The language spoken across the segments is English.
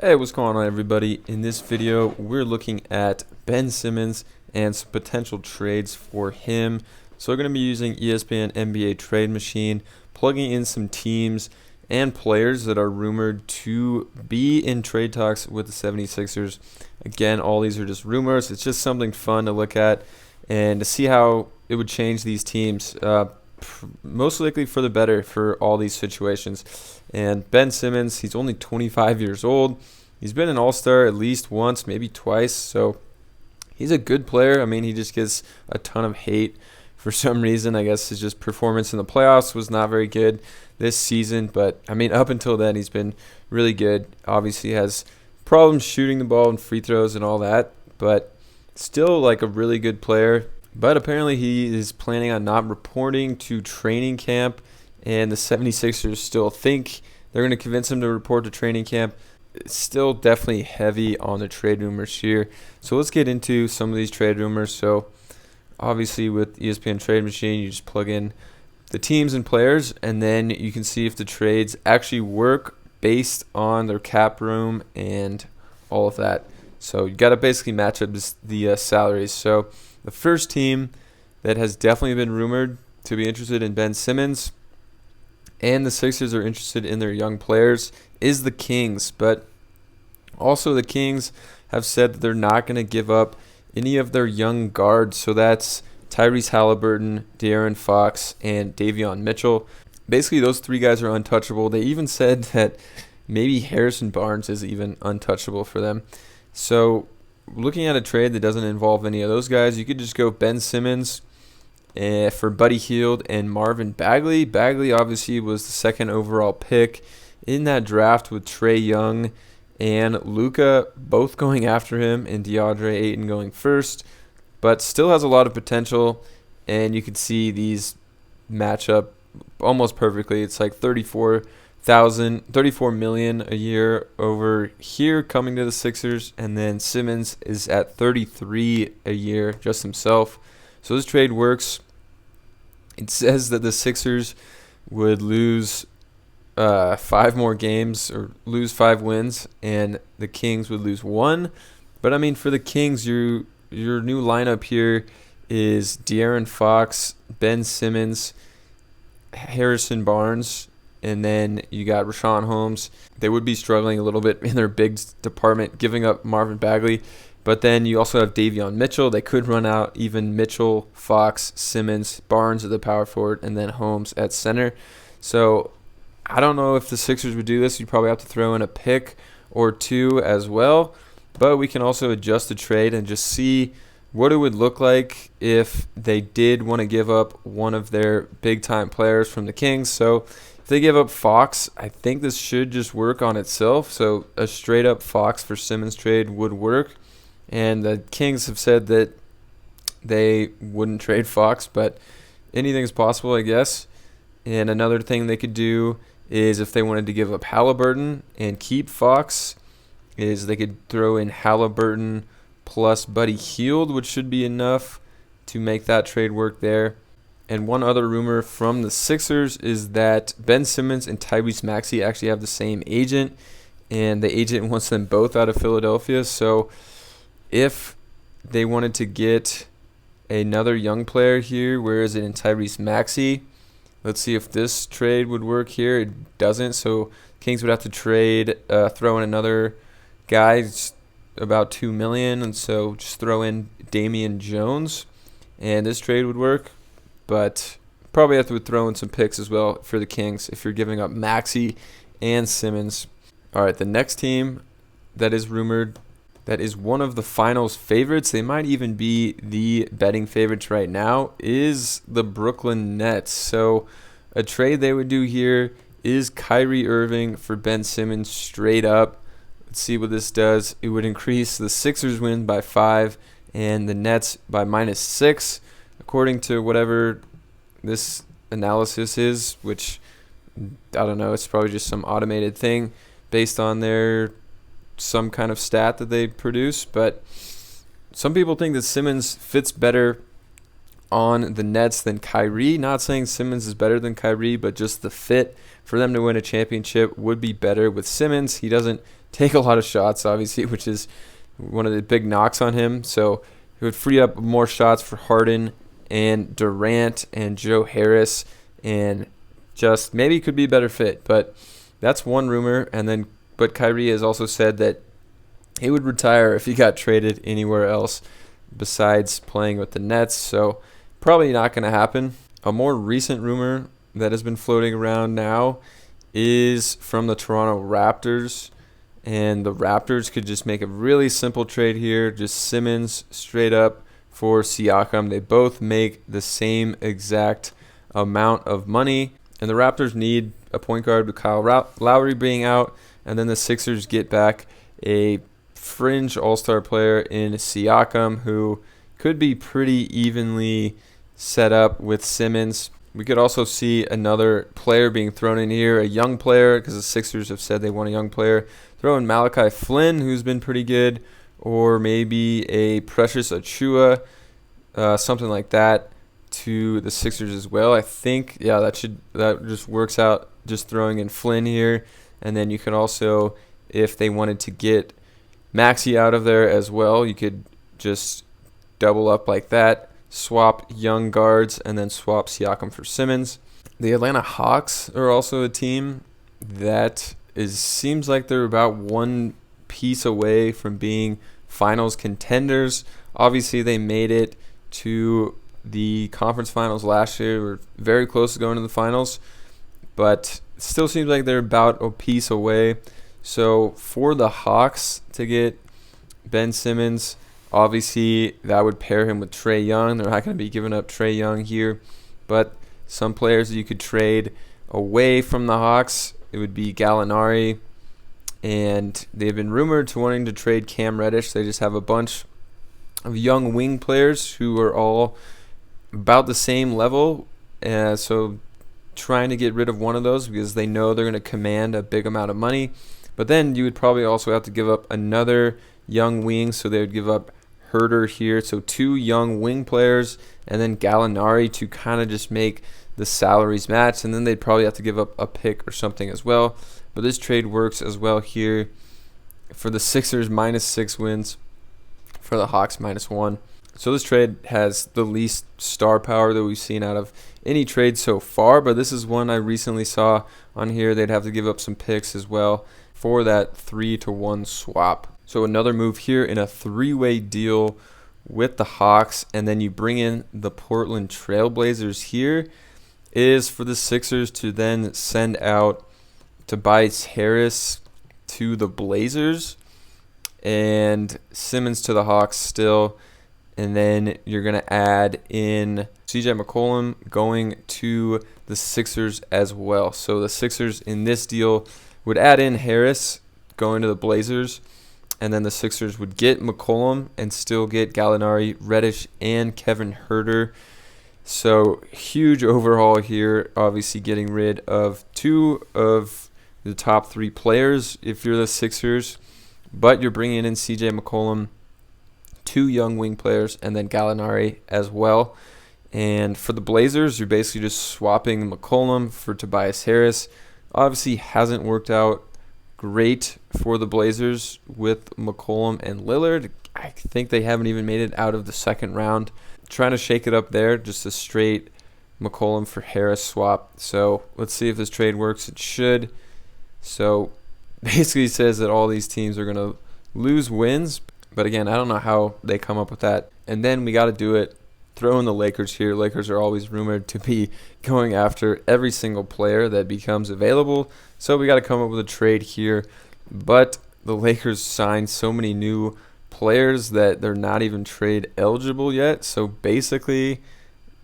Hey, what's going on, everybody? In this video, we're looking at Ben Simmons and some potential trades for him. So we're going to be using ESPN NBA Trade Machine, plugging in some teams and players that are rumored to be in trade talks with the 76ers. Again, all these are just rumors. It's just something fun to look at and to see how it would change these teams. Most likely for the better for all these situations. And Ben Simmons, he's only 25 years old. He's been an all-star at least once, maybe twice. So he's a good player. I mean, he just gets a ton of hate for some reason. I guess his just performance in the playoffs was not very good this season. But, I mean, up until then, he's been really good. Obviously has problems shooting the ball and free throws and all that. But still, like, a really good player. But apparently he is planning on not reporting to training camp, and the 76ers still think they're going to convince him to report to training camp. It's still definitely heavy on the trade rumors here. So let's get into some of these trade rumors. So obviously with ESPN Trade Machine, you just plug in the teams and players, and then you can see if the trades actually work based on their cap room and all of that. So you got to basically match up the salaries. So the first team that has definitely been rumored to be interested in Ben Simmons, and the Sixers are interested in their young players, is the Kings. But also the Kings have said that they're not going to give up any of their young guards. So that's Tyrese Halliburton, De'Aaron Fox, and Davion Mitchell. Basically, those three guys are untouchable. They even said that maybe Harrison Barnes is even untouchable for them. So looking at a trade that doesn't involve any of those guys, you could just go Ben Simmons for Buddy Hield and Marvin Bagley. Bagley obviously was the second overall pick in that draft with Trae Young and Luka both going after him and DeAndre Ayton going first, but still has a lot of potential, and you can see these match up almost perfectly. It's like 34 million a year over here coming to the Sixers, and then Simmons is at 33 a year just himself. So this trade works. It says that the Sixers would lose 5 more games or lose 5 wins, and the Kings would lose 1. But I mean, for the Kings, your new lineup here is De'Aaron Fox, Ben Simmons, Harrison Barnes, and then you got Rashawn Holmes. They would be struggling a little bit in their bigs department, giving up Marvin Bagley. But then you also have Davion Mitchell. They could run out even Mitchell, Fox, Simmons, Barnes at the power forward, and then Holmes at center. So I don't know if the Sixers would do this. You'd probably have to throw in a pick or 2 as well. But we can also adjust the trade and just see what it would look like if they did want to give up one of their big-time players from the Kings. So if they give up Fox, I think this should just work on itself. So a straight-up Fox for Simmons trade would work. And the Kings have said that they wouldn't trade Fox, but anything's possible, I guess. And another thing they could do is if they wanted to give up Halliburton and keep Fox, is they could throw in Halliburton plus Buddy Hield, which should be enough to make that trade work there. And one other rumor from the Sixers is that Ben Simmons and Tyrese Maxey actually have the same agent, and the agent wants them both out of Philadelphia. So if they wanted to get another young player here, where is it in Tyrese Maxey? Let's see if this trade would work here. It doesn't, so Kings would have to trade, throw in another guy, about $2 million, and so just throw in Damian Jones, and this trade would work. But probably have to throw in some picks as well for the Kings if you're giving up Maxey and Simmons. All right, the next team that is rumored, that is one of the finals favorites, they might even be the betting favorites right now, is the Brooklyn Nets. So a trade they would do here is Kyrie Irving for Ben Simmons straight up. Let's see what this does. It would increase the Sixers win by 5 and the Nets by -6, according to whatever this analysis is, which I don't know. It's probably just some automated thing based on their some kind of stat that they produce. But some people think that Simmons fits better on the Nets than Kyrie. Not saying Simmons is better than Kyrie, but just the fit for them to win a championship would be better with Simmons. He doesn't take a lot of shots, obviously, which is one of the big knocks on him. So it would free up more shots for Harden and Durant and Joe Harris, and just maybe could be a better fit. But that's one rumor. But Kyrie has also said that he would retire if he got traded anywhere else besides playing with the Nets. So probably not going to happen. A more recent rumor that has been floating around now is from the Toronto Raptors. And the Raptors could just make a really simple trade here. Just Simmons straight up for Siakam. They both make the same exact amount of money. And the Raptors need a point guard with Kyle Lowry being out. And then the Sixers get back a fringe all-star player in Siakam, who could be pretty evenly set up with Simmons. We could also see another player being thrown in here, a young player, because the Sixers have said they want a young player. Throw in Malachi Flynn, who's been pretty good, or maybe a Precious Achiuwa, something like that, to the Sixers as well. I think, yeah, that just works out, just throwing in Flynn here. And then you can also, if they wanted to get Maxey out of there as well, you could just double up like that, swap young guards, and then swap Siakam for Simmons. The Atlanta Hawks are also a team that seems like they're about one piece away from being finals contenders. Obviously, they made it to the conference finals last year. We're very close to going to the finals, but it still seems like they're about a piece away. So for the Hawks to get Ben Simmons, obviously that would pair him with Trae Young. They're not going to be giving up Trae Young here, but some players that you could trade away from the Hawks, it would be Gallinari, and they've been rumored to wanting to trade Cam Reddish. They just have a bunch of young wing players who are all about the same level, so trying to get rid of one of those because they know they're going to command a big amount of money. But then you would probably also have to give up another young wing, so they would give up Herter here. So two young wing players, and then Gallinari to kind of just make the salaries match. And then they'd probably have to give up a pick or something as well. But this trade works as well here for the Sixers, -6 wins, for the Hawks, -1. So this trade has the least star power that we've seen out of any trade so far, but this is one I recently saw on here. They'd have to give up some picks as well for that 3-to-1 swap. So another move here in a three-way deal with the Hawks, and then you bring in the Portland Trailblazers here, is for the Sixers to then send out Tobias Harris to the Blazers and Simmons to the Hawks still. And then you're going to add in CJ McCollum going to the Sixers as well. So the Sixers in this deal would add in Harris going to the Blazers. And then the Sixers would get McCollum and still get Gallinari, Reddish, and Kevin Herter. So huge overhaul here. Obviously getting rid of two of the top three players if you're the Sixers. But you're bringing in CJ McCollum, two young wing players, and then Gallinari as well. And for the Blazers, you're basically just swapping McCollum for Tobias Harris. Obviously hasn't worked out great for the Blazers with McCollum and Lillard. I think they haven't even made it out of the second round. Trying to shake it up there, just a straight McCollum for Harris swap. So let's see if this trade works. It should. So basically says that all these teams are going to lose wins. But again, I don't know how they come up with that. And then we got to do it. Throw in the Lakers here. Lakers are always rumored to be going after every single player that becomes available. So we got to come up with a trade here. But the Lakers signed so many new players that they're not even trade eligible yet. So basically,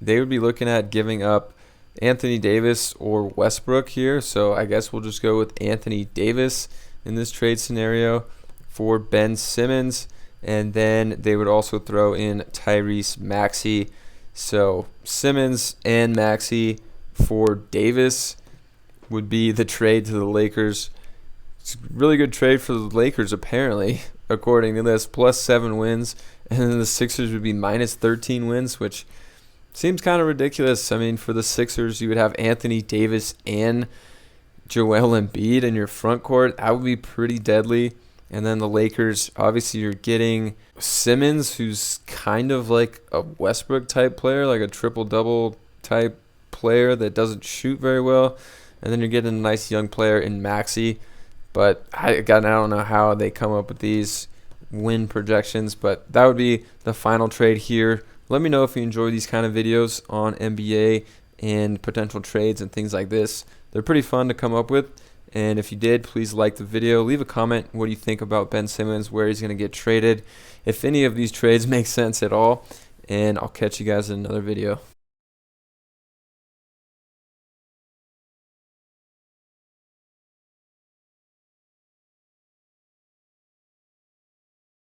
they would be looking at giving up Anthony Davis or Westbrook here. So I guess we'll just go with Anthony Davis in this trade scenario for Ben Simmons. And then they would also throw in Tyrese Maxey. So Simmons and Maxey for Davis would be the trade to the Lakers. It's a really good trade for the Lakers, apparently, according to this. +7 wins. And then the Sixers would be -13 wins, which Seems kind of ridiculous. I mean, for the Sixers, you would have Anthony Davis and Joel Embiid in your front court. That would be pretty deadly. And then the Lakers, obviously you're getting Simmons, who's kind of like a Westbrook type player, like a triple-double type player that doesn't shoot very well. And then you're getting a nice young player in Maxey. But I don't know how they come up with these win projections, but that would be the final trade here. Let me know if you enjoy these kind of videos on NBA and potential trades and things like this. They're pretty fun to come up with. And if you did, please like the video. Leave a comment. What do you think about Ben Simmons, where he's going to get traded, if any of these trades make sense at all. And I'll catch you guys in another video.